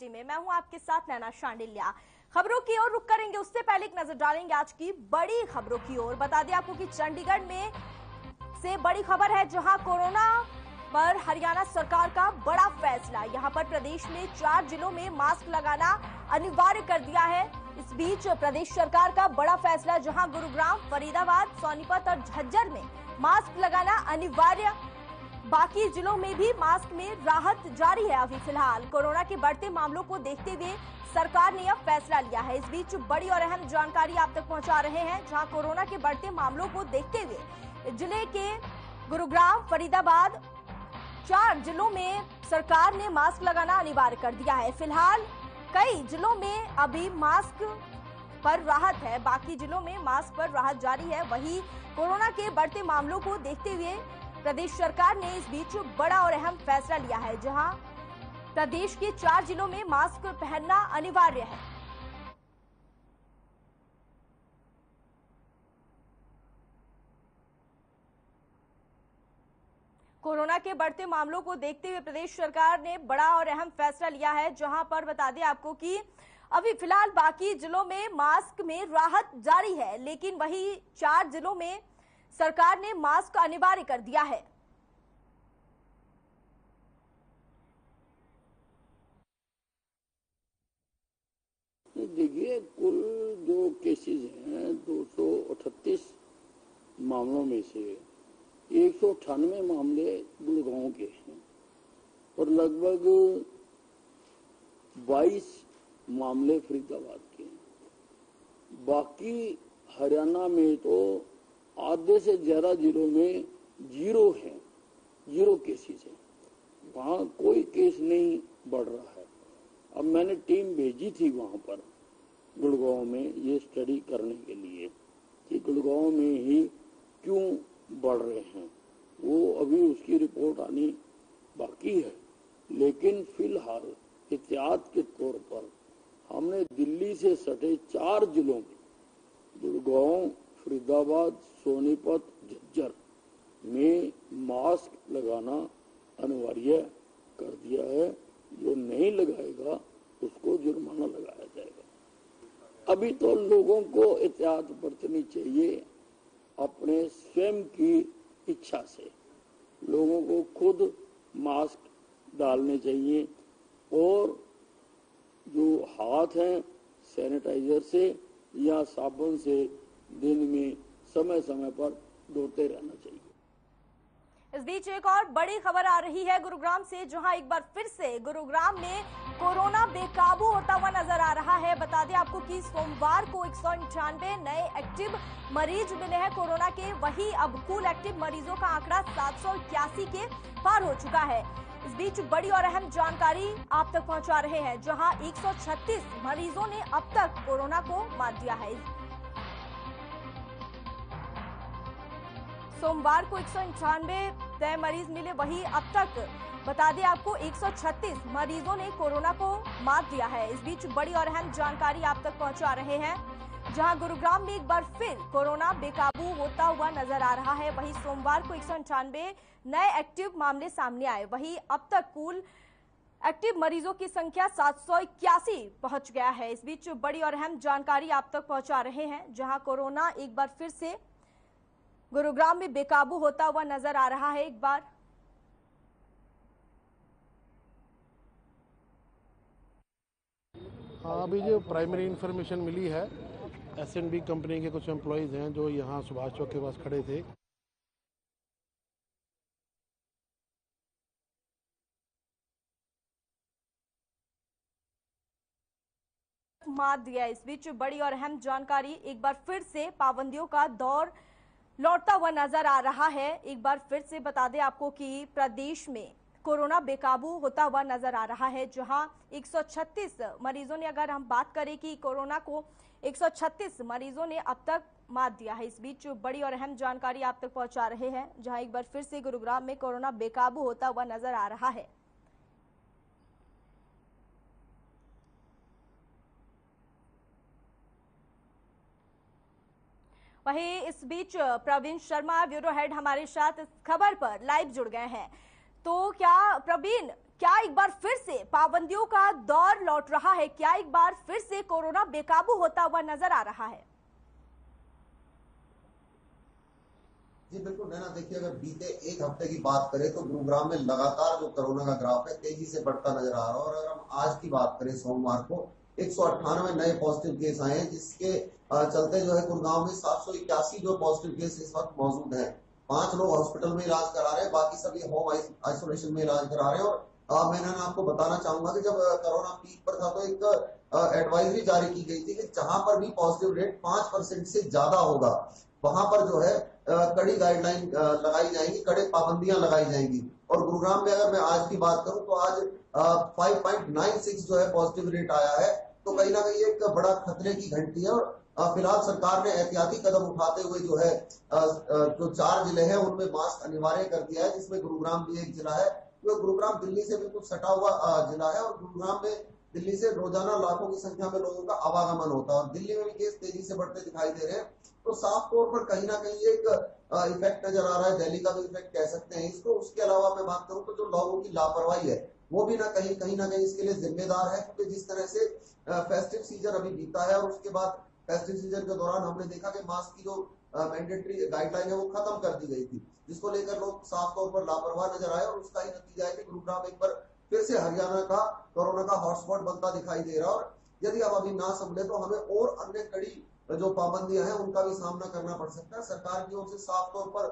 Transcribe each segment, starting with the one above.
City में। मैं हूं आपके साथ नैना शांडिल्या। खबरों की ओर रुख करेंगे, उससे पहले एक नजर डालेंगे आज की बड़ी खबरों की ओर। बता दें आपको कि चंडीगढ़ में से बड़ी खबर है, जहां कोरोना पर हरियाणा सरकार का बड़ा फैसला। यहां पर प्रदेश में 4 जिलों में मास्क लगाना अनिवार्य कर दिया है। इस बीच प्रदेश सरकार का बड़ा फैसला, जहां गुरुग्राम, फरीदाबाद, सोनीपत और झज्जर में मास्क लगाना अनिवार्य। बाकी जिलों में भी मास्क में राहत जारी है। अभी फिलहाल कोरोना के बढ़ते मामलों को देखते हुए सरकार ने यह फैसला लिया है। इस बीच बड़ी और अहम जानकारी आप तक पहुंचा रहे हैं, जहां कोरोना के बढ़ते मामलों को देखते हुए जिले के गुरुग्राम, फरीदाबाद, 4 जिलों में सरकार ने मास्क लगाना अनिवार्य कर दिया है। फिलहाल कई जिलों में अभी मास्क पर राहत है, बाकी जिलों में मास्क पर राहत जारी है। वहीं कोरोना के बढ़ते मामलों को देखते हुए प्रदेश सरकार ने इस बीच बड़ा और अहम फैसला लिया है, जहां प्रदेश के 4 जिलों में मास्क पहनना अनिवार्य है। कोरोना के बढ़ते मामलों को देखते हुए प्रदेश सरकार ने बड़ा और अहम फैसला लिया है, जहां पर बता दें आपको कि अभी फिलहाल बाकी जिलों में मास्क में राहत जारी है, लेकिन वही 4 जिलों में सरकार ने मास्क अनिवार्य कर दिया है। देखिए, कुल जो केसेस हैं 238 मामलों में से 198 मामले गुड़गांव के हैं और लगभग 22 मामले फरीदाबाद के हैं। बाकी हरियाणा में तो आधे से ज्यादा जिलों में जीरो केसेस है। वहां कोई केस नहीं बढ़ रहा है। अब मैंने टीम भेजी थी वहां पर गुड़गांव में ये स्टडी करने के लिए कि गुड़गांव में ही क्यों बढ़ रहे हैं। वो अभी उसकी रिपोर्ट आनी बाकी है, लेकिन फिलहाल एहतियात के तौर पर हमने दिल्ली से सटे 4 जिलों में गुड़गांव, फरीदाबाद, सोनीपत, झज्जर में मास्क लगाना अनिवार्य कर दिया है। जो नहीं लगाएगा उसको जुर्माना लगाया जाएगा। अभी तो लोगों को एहतियात बरतनी चाहिए अपने स्वयं की इच्छा से। लोगों को खुद मास्क डालने चाहिए और जो हाथ हैं सैनिटाइजर से या साबुन से दिन में समय समय पर धोते रहना चाहिए। इस बीच एक और बड़ी खबर आ रही है गुरुग्राम से, जहां एक बार फिर से गुरुग्राम में कोरोना बेकाबू होता हुआ नजर आ रहा है। बता दें आपको कि सोमवार को 198 नए एक्टिव मरीज मिले हैं कोरोना के। वहीं अब कुल एक्टिव मरीजों का आंकड़ा 781 के पार हो चुका है। इस बीच बड़ी और अहम जानकारी आप तक पहुंचा रहे हैं, जहां 136 मरीजों ने अब तक कोरोना को मात दिया है। सोमवार को 198 नए मरीज मिले, वहीं अब तक बता दें आपको 136 मरीजों ने कोरोना को मात दिया है। इस बीच बड़ी और अहम जानकारी आप तक पहुंचा रहे हैं, जहां गुरुग्राम में एक बार फिर कोरोना बेकाबू होता हुआ नजर आ रहा है। वहीं सोमवार को 198 नए एक्टिव मामले सामने आए। वहीं अब तक कुल एक्टिव मरीजों की संख्या 781 पहुंच गया है। इस बीच बड़ी और अहम जानकारी आप तक पहुंचा रहे हैं, जहां कोरोना एक बार फिर से गुरुग्राम में बेकाबू होता हुआ नजर आ रहा है। एक बार हाँ, अभी जो प्राइमरी इंफॉर्मेशन मिली है, S&B कंपनी के कुछ एम्प्लॉयज हैं जो यहाँ सुभाष चौक के पास खड़े थे। मात दिया। इस बीच बड़ी और अहम जानकारी, एक बार फिर से पाबंदियों का दौर लौटता हुआ नजर आ रहा है। एक बार फिर से बता दें आपको कि प्रदेश में कोरोना बेकाबू होता हुआ नजर आ रहा है, जहां 136 मरीजों ने, अगर हम बात करें कि कोरोना को 136 मरीजों ने अब तक मात दिया है। इस बीच बड़ी और अहम जानकारी आप तक पहुंचा रहे हैं, जहां एक बार फिर से गुरुग्राम में कोरोना बेकाबू होता हुआ नजर आ रहा है। वहीं इस बीच प्रवीण शर्मा, ब्यूरो हेड, हमारे साथ इस खबर पर लाइव जुड़ गए हैं। तो क्या प्रवीण, क्या एक बार फिर से पाबंदियों का दौर लौट रहा है? क्या एक बार फिर से कोरोना बेकाबू होता हुआ नजर आ रहा है? जी बिल्कुल नैना, देखिए अगर बीते एक हफ्ते की बात करें तो गुरुग्राम में लगातार जो कोरोना का ग्राफ है तेजी से बढ़ता नजर आ रहा है। और अगर हम आज की बात करें सोमवार को 198 नए पॉजिटिव केस आए हैं, जिसके चलते जो है गुरुग्राम में 781 जो पॉजिटिव केस इस वक्त मौजूद हैं। 5 लोग हॉस्पिटल में इलाज करा रहे हैं, बाकी सभी होम आइसोलेशन में इलाज करा रहे हैं। और मैं आपको बताना चाहूंगा कि जब कोरोना पीक पर था तो एक एडवाइजरी जारी की गई थी कि जहां पर भी पॉजिटिव रेट 5% से ज्यादा होगा वहां पर जो है कड़ी गाइडलाइन लगाई जाएंगी, कड़े पाबंदियां लगाई जाएंगी। और गुरुग्राम में अगर मैं आज की बात करूं तो आज 5.96 जो है पॉजिटिव रेट आया है। तो कहीं ना कहीं एक बड़ा खतरे की घंटी है। और फिलहाल सरकार ने एहतियाती कदम उठाते हुए जो है जो 4 जिले हैं उनमें मास्क अनिवार्य कर दिया है, जिसमें गुरुग्राम भी एक जिला है। तो गुरुग्राम दिल्ली से बिल्कुल सटा हुआ जिला है और गुरुग्राम में दिल्ली से रोजाना लाखों की संख्या में लोगों का आवागमन होता है और दिल्ली में भी केस तेजी से बढ़ते दिखाई दे रहे हैं। तो साफ तौर पर कहीं ना कहीं एक इफेक्ट नजर आ रहा है, दिल्ली का भी इफेक्ट कह सकते हैं इसको। उसके अलावा मैं बात करूं तो जो लोगों की लापरवाही है वो भी कहीं ना कहीं इसके लिए जिम्मेदार है, क्योंकि जिस तरह से फेस्टिव सीजन अभी बीता है और उसके बाद फेस्टिव सीजन के दौरान हमने देखा कि मास्क की जो मैंडेटरी गाइडलाइन है वो खत्म कर दी गई थी, जिसको लेकर लोग साफ तौर पर लापरवाह नजर आए। और उसका ही नतीजा है कि गुरुग्राम एक बार फिर से हरियाणा का कोरोना का हॉटस्पॉट बनता दिखाई दे रहा है। और यदि अब अभी ना संभले तो हमें और अन्य कड़ी जो पाबंदियां हैं उनका भी सामना करना पड़ सकता है। सरकार की ओर से साफ तौर पर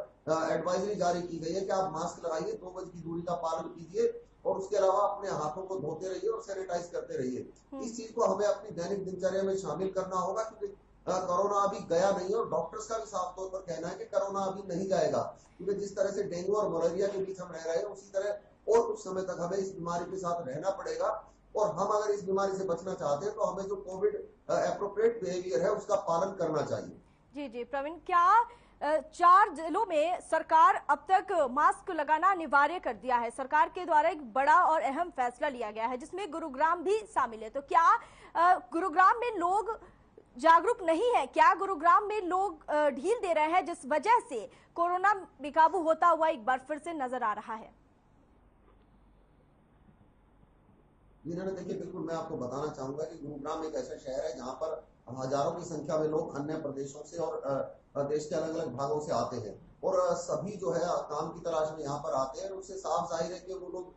एडवाइजरी जारी की गई है कि आप मास्क लगाइए, 2 गज की दूरी का पालन कीजिए और उसके अलावा अपने हाथों को धोते रहिए और सैनिटाइज करते रहिए। इस चीज को हमें अपनी दैनिक दिनचर्या में शामिल करना होगा, क्योंकि कोरोना अभी गया नहीं है और डॉक्टर्स का भी साफ तौर पर कहना है कि कोरोना अभी नहीं जाएगा। क्योंकि जिस तरह से डेंगू और मलेरिया के बीच हम रह रहे हैं उसी तरह और कुछ समय तक हमें इस बीमारी के साथ रहना पड़ेगा। और हम अगर इस बीमारी से बचना चाहते हैं तो हमें जो कोविड एप्रोप्रिएट बिहेवियर है उसका पालन करना चाहिए। जी जी प्रवीण, क्या 4 जिलों में सरकार अब तक मास्क लगाना अनिवार्य कर दिया है? सरकार के द्वारा एक बड़ा और अहम फैसला लिया गया है जिसमें गुरुग्राम भी शामिल है। तो क्या गुरुग्राम में लोग जागरूक नहीं है? क्या गुरुग्राम में लोग ढील दे रहे हैं जिस वजह से कोरोना बेकाबू होता हुआ एक बार फिर से नजर आ रहा है? देखिए बिल्कुल मैं आपको बताना चाहूंगा कि गुरुग्राम एक ऐसा शहर है जहां पर हजारों की संख्या में लोग अन्य प्रदेशों से और देश के अलग अलग भागों से आते हैं और सभी जो है काम की तलाश में यहाँ पर आते हैं। और उससे साफ जाहिर है कि वो लोग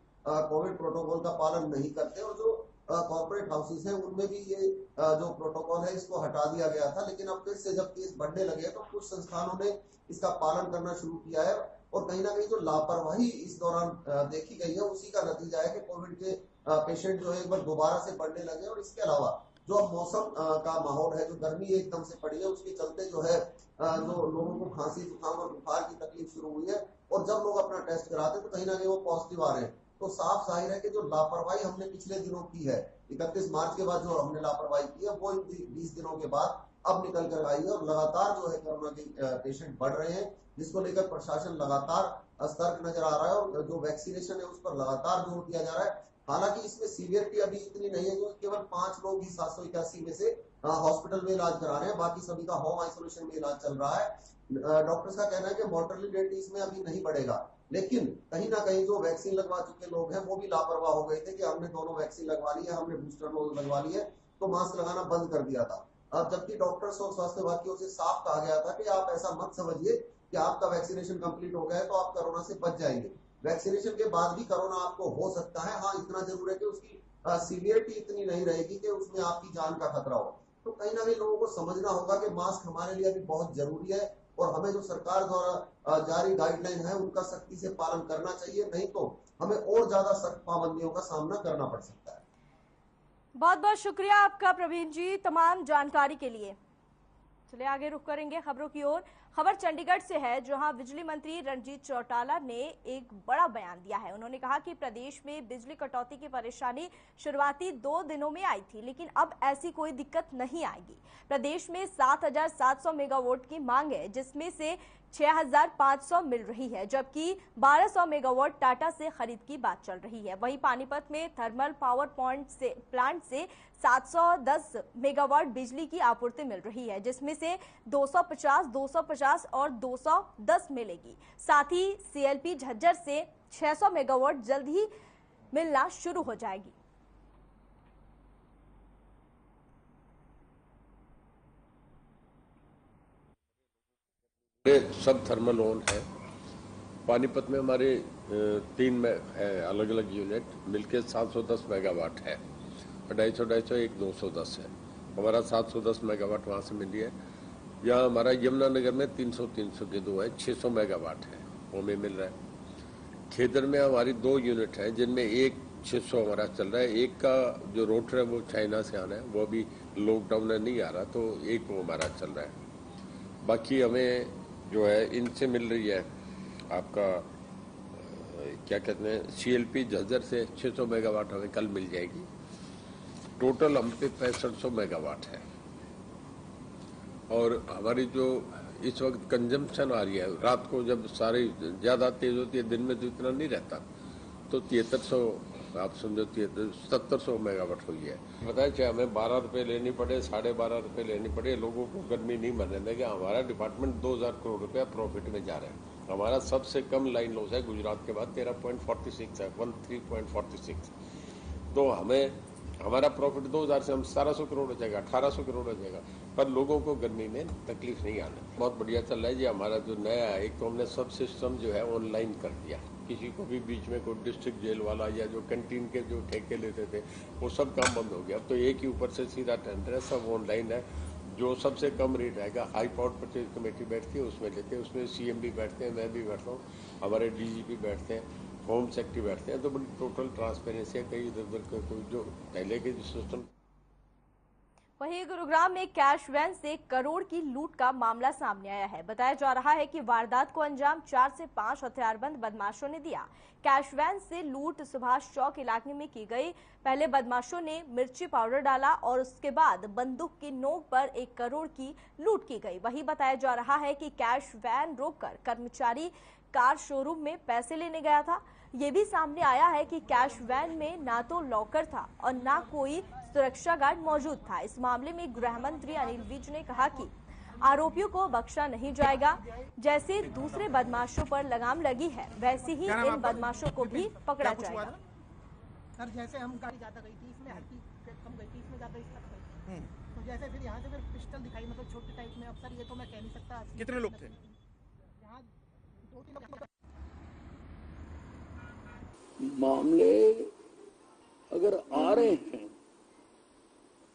कोविड प्रोटोकॉल का पालन नहीं करते और जो कॉर्पोरेट हाउसेस हैं उनमें भी ये जो प्रोटोकॉल है इसको हटा दिया गया था। लेकिन अब फिर से जब केस बढ़ने लगे तो कुछ संस्थानों ने इसका पालन करना शुरू किया है और कहीं ना कहीं जो लापरवाही इस दौरान देखी गई है उसी का नतीजा है कि कोविड के पेशेंट जो है एक बार दोबारा से बढ़ने लगे। और इसके अलावा जो अब मौसम का माहौल है, जो गर्मी एकदम से पड़ी है उसके चलते जो है जो लोगों को खांसी जुकाम और बुखार की तकलीफ शुरू हुई है और जब लोग अपना टेस्ट कराते हैं तो कहीं ना कहीं वो पॉजिटिव आ रहे हैं। तो साफ जाहिर है कि जो लापरवाही हमने पिछले दिनों की है, 31 मार्च के बाद जो हमने लापरवाही की है वो 20 दिनों के बाद अब निकल कर आई है और लगातार जो है कोरोना के पेशेंट बढ़ रहे हैं, जिसको लेकर प्रशासन लगातार सतर्क नजर आ रहा है और जो वैक्सीनेशन है उस पर लगातार जोर दिया जा रहा है। हालांकि इसमें सीवियरिटी अभी इतनी नहीं है क्योंकि केवल 5 लोग ही 781 में से हॉस्पिटल में इलाज करा रहे हैं, बाकी सभी का होम आइसोलेशन में इलाज चल रहा है। डॉक्टर्स का कहना है कि मॉर्टलिटी रेट इसमें अभी नहीं बढ़ेगा, लेकिन कहीं ना कहीं जो वैक्सीन लगवा चुके लोग हैं वो भी लापरवाह हो गए थे कि हमने दोनों वैक्सीन लगवा ली है, हमने बूस्टर डोज लगवा ली है तो मास्क लगाना बंद कर दिया था। अब जबकि डॉक्टर्स और स्वास्थ्य विभाग की ओर से साफ कहा गया था कि आप ऐसा मत समझिए कि आपका वैक्सीनेशन कंप्लीट हो गया है तो आप कोरोना से बच जाएंगे। वैक्सीनेशन के बाद भी कोरोना आपको हो सकता है, हाँ इतना जरूर है कि उसकी सीवियरिटी इतनी नहीं रहेगी कि उसमें आपकी जान का खतरा हो। तो कहीं ना कहीं लोगों को समझना होगा कि मास्क हमारे लिए अभी बहुत जरूरी है और हमें जो सरकार द्वारा जारी गाइडलाइन है उनका सख्ती से पालन करना चाहिए, नहीं तो हमें और ज्यादा सख्त पाबंदियों का सामना करना पड़ सकता है। बहुत बहुत शुक्रिया आपका प्रवीण जी तमाम जानकारी के लिए। चलिए आगे रुख करेंगे खबरों की ओर। खबर चंडीगढ़ से है जहां बिजली मंत्री रणजीत चौटाला ने एक बड़ा बयान दिया है। उन्होंने कहा कि प्रदेश में बिजली कटौती की परेशानी शुरुआती 2 दिनों में आई थी, लेकिन अब ऐसी कोई दिक्कत नहीं आएगी। प्रदेश में 7,700 मेगावाट की मांग है, जिसमें से 6,500 मिल रही है, जबकि 1,200 मेगावाट टाटा से खरीद की बात चल रही है। वहीं पानीपत में थर्मल पावर प्लांट से 710 मेगावाट बिजली की आपूर्ति मिल रही है, जिसमें से 250, 250 और 210 मिलेगी। साथ ही सीएलपी झज्जर से 600 मेगावाट जल्द ही मिलना शुरू हो जाएगी। सब थर्मल ऑन है। पानीपत में हमारे 3 में है अलग अलग यूनिट, मिलके 710 मेगावाट है। 250 एक 210 है। हमारा 710 मेगावाट वहाँ से मिली है। यहाँ हमारा यमुनानगर में 300 के 2 है, 600 मेगावाट है, वो में मिल रहा है। खेतर में हमारी 2 यूनिट है, जिनमें एक 600 हमारा चल रहा है। एक का जो रोटर है वो चाइना से आना है, वो अभी लॉकडाउन में नहीं आ रहा, तो एक वो हमारा चल रहा है। बाकी हमें जो है इनसे मिल रही है आपका क्या कहते हैं CLP झज्जर से 600 मेगावाट हमें कल मिल जाएगी। टोटल हम पे 6500 मेगावाट है। और हमारी जो इस वक्त कंजम्पशन आ रही है, रात को जब सारी ज्यादा तेज होती है, दिन में तो इतना नहीं रहता, तो 7300 आप समझो 7700 मेगावाट हुई है। बताया चाहे हमें 12 रुपए लेनी पड़े, 12.5 रुपए लेनी पड़े, लोगों को गर्मी नहीं मरने देंगे। हमारा डिपार्टमेंट 2000 करोड़ रुपया प्रॉफिट में जा रहा है। हमारा सबसे कम लाइन लॉस है गुजरात के बाद, 13.46 है, 13.46। तो हमें हमारा प्रॉफिट 2000 से हम 1700 करोड़ हो जाएगा, 1800 करोड़ हो जाएगा, पर लोगों को गर्मी में तकलीफ नहीं आना। बहुत बढ़िया चल रहा है जी। हमारा जो नया है, एक तो हमने सब सिस्टम जो है ऑनलाइन कर दिया। किसी को भी बीच में कोई डिस्ट्रिक्ट जेल वाला या जो कैंटीन के जो ठेके लेते थे, वो सब काम बंद हो गया। अब तो एक ही ऊपर से सीधा टेंडर है, सब ऑनलाइन है। जो सबसे कम रेट आएगा, हाई पावर परचेज कमेटी बैठती है, उसमें लेते हैं। उसमें CM भी बैठते हैं, मैं भी बैठता हूँ, हमारे DGP बैठते हैं, होम सेक्रेटरी बैठते हैं। तो बड़ी टोटल ट्रांसपेरेंसी है। कहीं इधर उधर कोई जो पहले के जो सिस्टम। वहीं गुरुग्राम में कैश वैन से करोड़ की लूट का मामला सामने आया है। बताया जा रहा है कि वारदात को अंजाम 4 से 5 हथियारबंद बदमाशों ने दिया। कैश वैन से लूट सुभाष चौक इलाके में की गई। पहले बदमाशों ने मिर्ची पाउडर डाला और उसके बाद बंदूक की नोक पर 1 करोड़ की लूट की गई। वहीं बताया जा रहा है कि कैश वैन रोककर कर्मचारी कार शोरूम में पैसे लेने गया था। ये भी सामने आया है कि कैश वैन में ना तो लॉकर था और ना कोई सुरक्षा गार्ड मौजूद था। इस मामले में गृह मंत्री अनिल विज ने कहा कि आरोपियों को बख्शा नहीं जाएगा। जैसे दूसरे बदमाशों पर लगाम लगी है, वैसे ही इन बदमाशों को भी पकड़ा जाएगा। सर जैसे हम गाड़ी ज्यादा गई थी, इसमें हल्की कम गई थी, इसमें ज्यादा इस तक गई। तो जैसे फिर यहाँ से फिर पिस्टल दिखाई, मतलब छोटे टाइप में। अब सर ये तो मैं कह नहीं सकता। कितने लोग थे यहाँ? 2-3 लोग। मामले अगर आ रहे हैं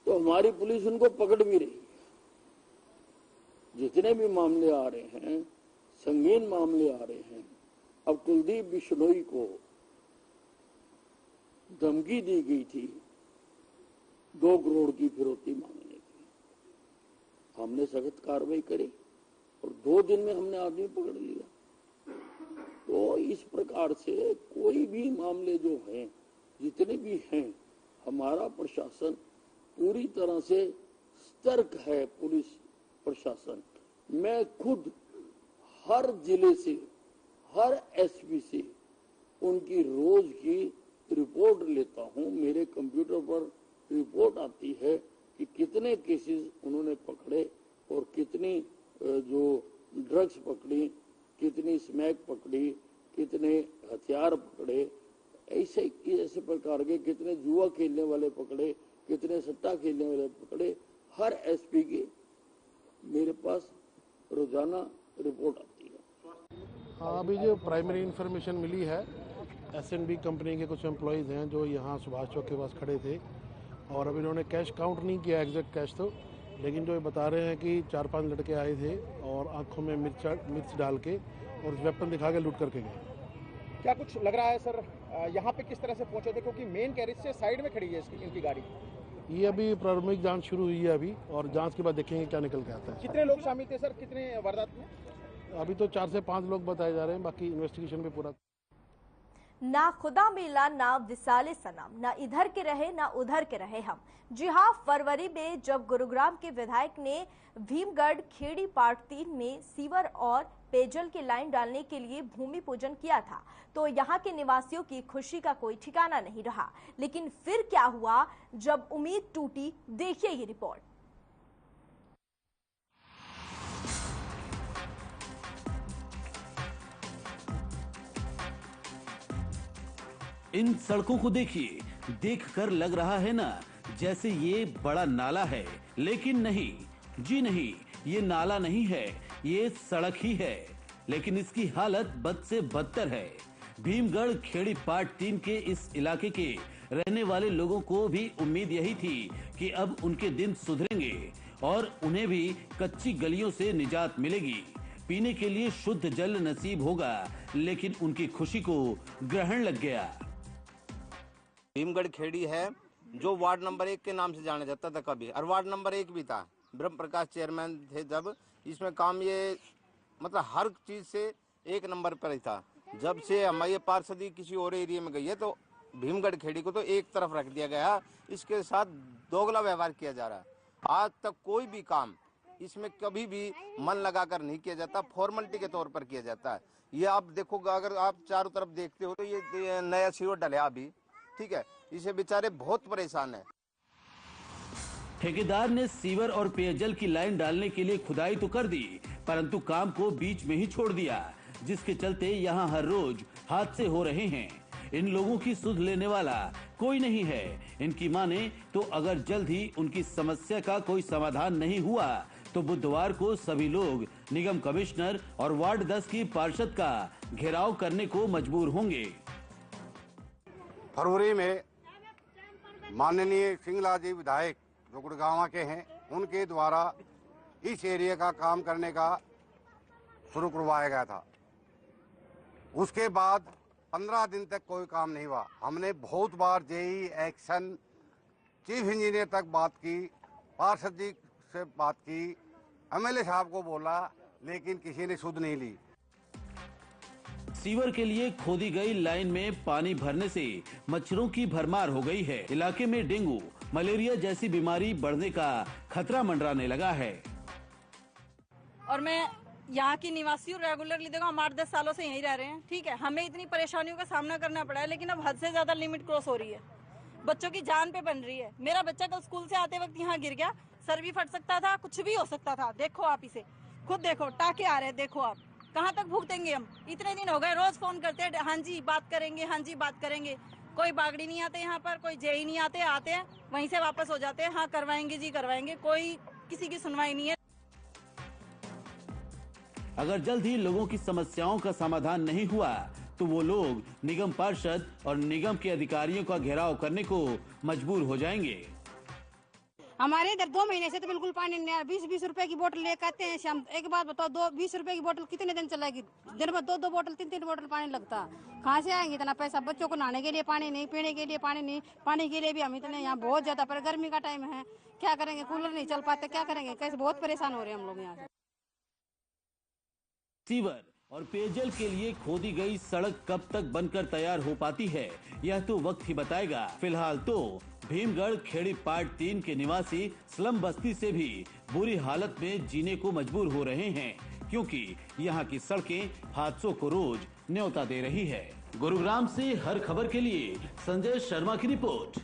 तो हमारी पुलिस उनको पकड़ भी रही है। जितने भी मामले आ रहे हैं, संगीन मामले आ रहे हैं। अब कुलदीप बिश्नोई को धमकी दी गई थी 2 करोड़ की फिरौती मांगने की। हमने सख्त कार्रवाई करी और 2 दिन में हमने आदमी पकड़ लिया। तो इस प्रकार से कोई भी मामले जो हैं, जितने भी हैं, हमारा प्रशासन पूरी तरह से सतर्क है। पुलिस प्रशासन, मैं खुद हर जिले से, हर SP से उनकी रोज की रिपोर्ट लेता हूं। मेरे कंप्यूटर पर रिपोर्ट आती है कि कितने केसेस उन्होंने पकड़े और कितनी जो ड्रग्स पकड़ी, कितनी स्मैक पकड़ी, कितने हथियार पकड़े, ऐसे प्रकार के कितने जुआ खेलने वाले पकड़े, कितने सट्टा खेलने वाले पकड़े। हर SP की मेरे पास रोजाना रिपोर्ट आती है। हाँ, अभी जो प्राइमरी इंफॉर्मेशन मिली है, SNB कंपनी के कुछ एम्प्लॉयज़ हैं जो यहाँ सुभाष चौक के पास खड़े थे और अभी इन्होंने कैश काउंट नहीं किया एग्जैक्ट कैश तो, लेकिन जो बता रहे हैं कि 4-5 लड़के आए थे और आंखों में मिर्च डाल के और वेपन दिखा के लूट करके गए। क्या कुछ लग रहा है सर यहाँ पे किस तरह से पहुंचे थे, क्योंकि मेन गैरेज से साइड में खड़ी है इनकी गाड़ी? ये अभी प्रारंभिक जांच शुरू हुई है अभी, और जांच के बाद देखेंगे क्या निकल के आता है। कितने लोग शामिल थे सर, कितने वारदात में? अभी तो 4 से 5 लोग बताए जा रहे हैं, बाकी इन्वेस्टिगेशन में पूरा। ना खुदा मिला ना विसाले सनम, ना इधर के रहे ना उधर के रहे हम। जी हां, फरवरी में जब गुरुग्राम के विधायक ने भीमगढ़ खेड़ी पार्ट 3 में सीवर और पेयजल की लाइन डालने के लिए भूमि पूजन किया था, तो यहां के निवासियों की खुशी का कोई ठिकाना नहीं रहा। लेकिन फिर क्या हुआ जब उम्मीद टूटी, देखिए ये रिपोर्ट। इन सड़कों को देखिए, देखकर लग रहा है ना जैसे ये बड़ा नाला है, लेकिन नहीं, जी नहीं, ये नाला नहीं है, ये सड़क ही है। लेकिन इसकी हालत बद से बदतर है। भीमगढ़ खेड़ी पार्ट 3 के इस इलाके के रहने वाले लोगों को भी उम्मीद यही थी कि अब उनके दिन सुधरेंगे और उन्हें भी कच्ची गलियों से निजात मिलेगी, पीने के लिए शुद्ध जल नसीब होगा। लेकिन उनकी खुशी को ग्रहण लग गया। भीमगढ़ खेड़ी है जो वार्ड नंबर 1 के नाम से जाना जाता था कभी, और वार्ड नंबर 1 भी था। ब्रह्म प्रकाश चेयरमैन थे जब, इसमें काम ये मतलब हर चीज से 1 नंबर पर ही था। जब से हमारी पार्षदी किसी और एरिया में गई है तो भीमगढ़ खेड़ी को तो एक तरफ रख दिया गया, इसके साथ दोगला व्यवहार किया जा रहा है। आज तक कोई भी काम इसमें कभी भी मन लगाकर नहीं किया जाता, फॉर्मेलिटी के तौर पर किया जाता है। ये आप देखोगे, अगर आप चारों तरफ देखते हो तो ये नया सीवर डला अभी, ठीक है, इसे बेचारे बहुत परेशान है। ठेकेदार ने सीवर और पेयजल की लाइन डालने के लिए खुदाई तो कर दी, परंतु काम को बीच में ही छोड़ दिया, जिसके चलते यहाँ हर रोज हादसे हो रहे हैं। इन लोगों की सुध लेने वाला कोई नहीं है। इनकी माने तो अगर जल्द ही उनकी समस्या का कोई समाधान नहीं हुआ तो बुधवार को सभी लोग निगम कमिश्नर और वार्ड 10 की पार्षद का घेराव करने को मजबूर होंगे। फरवरी में माननीय सिंगला जी विधायक जो गुड़गांव के हैं, उनके द्वारा इस एरिया का काम करने का शुरू करवाया गया था। उसके बाद 15 दिन तक कोई काम नहीं हुआ। हमने बहुत बार जेई एक्शन चीफ इंजीनियर तक बात की, पार्षद जी से बात की, एमएलए साहब को बोला, लेकिन किसी ने सुध नहीं ली। सीवर के लिए खोदी गई लाइन में पानी भरने से मच्छरों की भरमार हो गई है। इलाके में डेंगू, मलेरिया जैसी बीमारी बढ़ने का खतरा मंडराने लगा है। और मैं यहाँ की निवासी हूँ, रेगुलरली देखो हम 8-10 सालों से यहीं रह रहे हैं, ठीक है। हमें इतनी परेशानियों का सामना करना पड़ा है, लेकिन अब हद से ज्यादा लिमिट क्रॉस हो रही है। बच्चों की जान पे बन रही है। मेरा बच्चा कल स्कूल से आते वक्त यहाँ गिर गया, सर भी फट सकता था, कुछ भी हो सकता था। देखो आप इसे खुद देखो, टाके आ रहे हैं, देखो आप। कहाँ तक भुगतेंगे हम? इतने दिन हो गए, रोज फोन करते हैं, हाँ जी बात करेंगे, हाँ जी बात करेंगे। कोई बागड़ी नहीं आते यहाँ पर, कोई जेई नहीं आते, आते हैं वहीं से वापस हो जाते हैं, हाँ करवाएंगे जी करवाएंगे। कोई किसी की सुनवाई नहीं है। अगर जल्द ही लोगों की समस्याओं का समाधान नहीं हुआ तो वो लोग निगम पार्षद और निगम के अधिकारियों का घेराव करने को मजबूर हो जाएंगे। हमारे इधर 2 महीने से तो बिल्कुल पानी नहीं आ रहा। 20-20 रुपए की बोतल लेकर आते हैं शाम। एक बात बताओ, 20 रुपए की बोतल कितने दिन चलेगी? दिन भर 2-2 बोतल 3-3 बोतल पानी लगता। कहाँ से आएंगे इतना पैसा? बच्चों को नहाने के लिए पानी नहीं, पीने के लिए पानी नहीं, पानी के लिए भी हम इतने यहाँ बहुत ज्यादा। पर गर्मी का टाइम है, क्या करेंगे? कूलर नहीं चल पाते, क्या करेंगे? कैसे बहुत परेशान हो रहे हैं हम लोग यहाँ से। सीवर और पेयजल के लिए खोदी गई सड़क कब तक बनकर तैयार हो पाती है, यह तो वक्त ही बताएगा। फिलहाल तो भीमगढ़ खेड़ी पार्ट 3 के निवासी स्लम बस्ती से भी बुरी हालत में जीने को मजबूर हो रहे हैं, क्योंकि यहाँ की सड़कें हादसों को रोज न्योता दे रही है। गुरुग्राम से हर खबर के लिए संजय शर्मा की रिपोर्ट।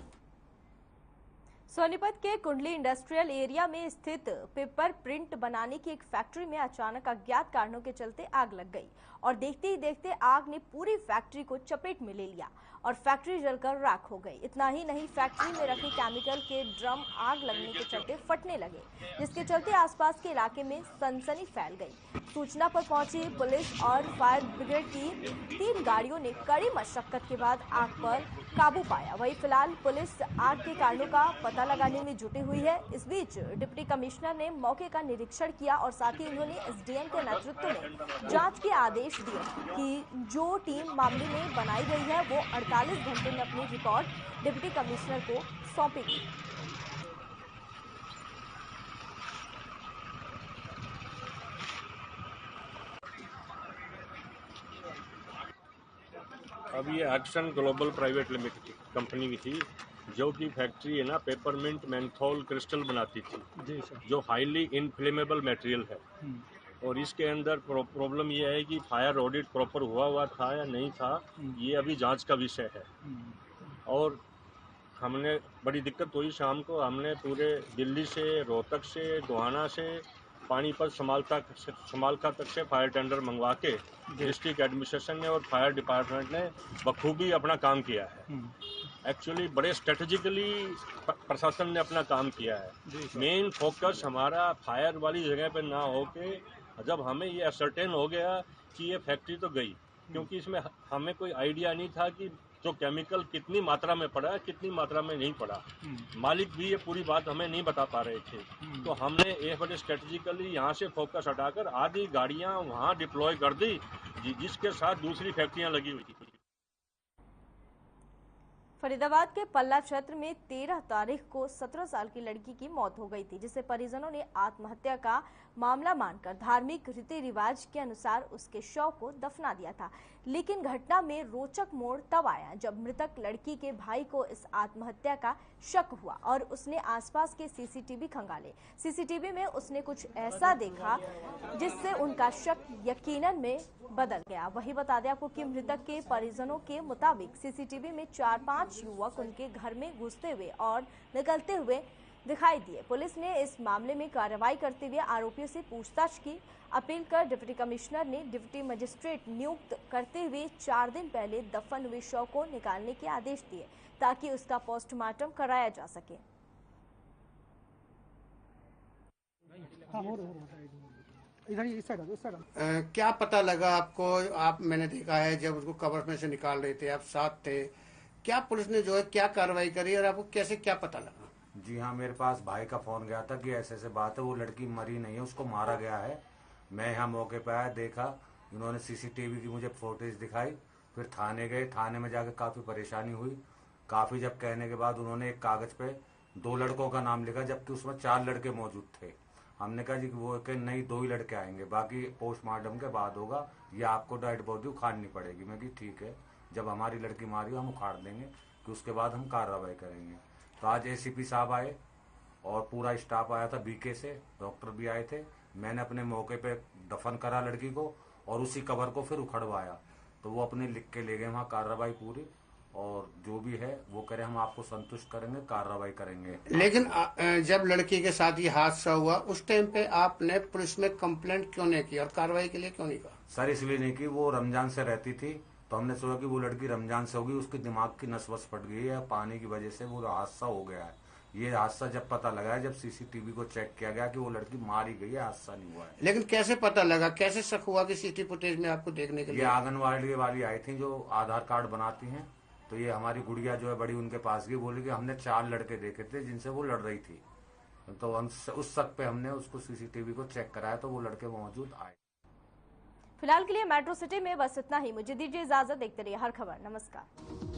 सोनीपत के कुंडली इंडस्ट्रियल एरिया में स्थित पेपर प्रिंट बनाने की एक फैक्ट्री में अचानक अज्ञात कारणों के चलते आग लग गई और देखते ही देखते आग ने पूरी फैक्ट्री को चपेट में ले लिया और फैक्ट्री जलकर राख हो गई। इतना ही नहीं, फैक्ट्री में रखे केमिकल के ड्रम आग लगने के चलते फटने लगे, जिसके चलते आसपास के इलाके में सनसनी फैल गई। सूचना पर पहुंची पुलिस और फायर ब्रिगेड की 3 गाड़ियों ने कड़ी मशक्कत के बाद आग पर काबू पाया। वहीं फिलहाल पुलिस आग के कारणों का पता लगाने में जुटी हुई है। इस बीच डिप्टी कमिश्नर ने मौके का निरीक्षण किया और साथ ही उन्होंने एसडीएम के नेतृत्व में जांच के आदेश दिए कि जो टीम मामले में बनाई गई है वो 48 घंटे में अपनी रिपोर्ट डिप्टी कमिश्नर को सौंपेगी। अब ये action global private limited company की थी, जो कि फैक्ट्री है ना पेपरमिंट मेंथोल क्रिस्टल बनाती थी जी सर, जो हाईली इनफ्लेमेबल मटेरियल है। और इसके अंदर प्रॉब्लम ये है कि फायर ऑडिट प्रॉपर हुआ था या नहीं था, ये अभी जांच का विषय है। और हमने बड़ी दिक्कत हुई शाम को, हमने पूरे दिल्ली से, रोहतक से, गोहाना से पानीपत समालखा तक से फायर टेंडर मंगवा के डिस्ट्रिक्ट एडमिनिस्ट्रेशन ने और फायर डिपार्टमेंट ने बखूबी अपना काम किया है। एक्चुअली बड़े स्ट्रेटेजिकली प्रशासन ने अपना काम किया है। मेन फोकस हमारा फायर वाली जगह पे ना हो के जब हमें ये असर्टेन हो गया कि ये फैक्ट्री तो गई, क्योंकि इसमें हमें कोई आइडिया नहीं था कि जो केमिकल कितनी मात्रा में पड़ा कितनी मात्रा में नहीं पड़ा। मालिक भी ये पूरी बात हमें नहीं बता पा रहे थे, तो हमने एक बड़े स्ट्रेटेजिकली यहाँ से फोकस हटाकर आधी गाड़ियाँ वहाँ डिप्लॉय कर दी जिसके साथ दूसरी फैक्ट्रियाँ लगी हुई थी। फरीदाबाद के पल्ला क्षेत्र में 13 तारीख को 17 साल की लड़की की मौत हो गई थी, जिसे परिजनों ने आत्महत्या का मामला मानकर धार्मिक रीति रिवाज के अनुसार उसके शव को दफना दिया था। लेकिन घटना में रोचक मोड़ तब आया जब मृतक लड़की के भाई को इस आत्महत्या का शक हुआ और उसने आसपास के सीसीटीवी खंगाले। सीसीटीवी में उसने कुछ ऐसा देखा जिससे उनका शक यकीनन में बदल गया। वही बता दें आपको कि मृतक के परिजनों के मुताबिक सीसीटीवी में 4-5 युवक उनके घर में घुसते हुए और निकलते हुए दिखाई दिए। पुलिस ने इस मामले में कार्रवाई करते हुए आरोपियों से पूछताछ की। अपील कर डिप्टी कमिश्नर ने डिप्टी मजिस्ट्रेट नियुक्त करते हुए 4 दिन पहले दफन हुए शव को निकालने के आदेश दिए ताकि उसका पोस्टमार्टम कराया जा सके। क्या पता लगा आपको? मैंने देखा है जब उसको कब्र में से निकाल रहे थे, आप साथ थे, क्या पुलिस ने जो है क्या कार्रवाई करी और आपको कैसे क्या पता लगा? जी हाँ, मेरे पास भाई का फोन गया था कि ऐसे ऐसे बात है, वो लड़की मरी नहीं है, उसको मारा गया है। मैं यहाँ मौके पर आया, देखा, इन्होंने सीसीटीवी की मुझे फुटेज दिखाई, फिर थाने गए, थाने में जाकर काफी परेशानी हुई। काफी जब कहने के बाद उन्होंने एक कागज पे 2 लड़कों का नाम लिखा, जबकि उसमें 4 लड़के मौजूद थे। हमने कहा जी वो कि नहीं 2 ही लड़के आएंगे, बाकी पोस्टमार्टम के बाद होगा, या आपको डेड बॉडी उखाड़नी पड़ेगी। मैं कि ठीक है, जब हमारी लड़की मारी हम उखाड़ देंगे, कि उसके बाद हम कार्रवाई करेंगे। तो आज एसीपी साहब आए और पूरा स्टाफ आया था बीके से, डॉक्टर भी आए थे। मैंने अपने मौके पे दफन करा लड़की को और उसी कब्र को फिर उखड़वाया। तो वो अपने लिख के ले गए वहाँ कार्रवाई पूरी, और जो भी है वो करें, हम आपको संतुष्ट करेंगे, कार्रवाई करेंगे। लेकिन जब लड़की के साथ ये हादसा हुआ उस टाइम पे आपने पुलिस में कंप्लेंट क्यों नहीं की और कार्रवाई के लिए क्यों नहीं कहा? सर इसलिए नहीं की, वो रमजान से रहती थी, तो हमने सोचा कि वो लड़की रमजान से होगी, उसके दिमाग की नस वस फट गई है, पानी की वजह से वो हादसा हो गया है। ये हादसा जब पता लगा है, जब सीसीटीवी को चेक किया गया कि वो लड़की मारी गई है, हादसा नहीं हुआ है। लेकिन कैसे पता लगा, कैसे शक हुआ कि सीसीटीवी फुटेज में आपको देखने के लिए? ये आंगनवाड़ी वाली आई थी जो आधार कार्ड बनाती हैं, तो ये हमारी गुड़िया जो है बड़ी उनके पास गई, बोली कि हमने 4 लड़के देखे थे जिनसे वो लड़ रही थी। तो उस शक पे हमने उसको सीसीटीवी को चेक कराया, तो वो लड़के मौजूद आए। फिलहाल के लिए मेट्रो सिटी में बस इतना ही। मुझे दीजिए इजाजत, देखते रहिए हर खबर। नमस्कार।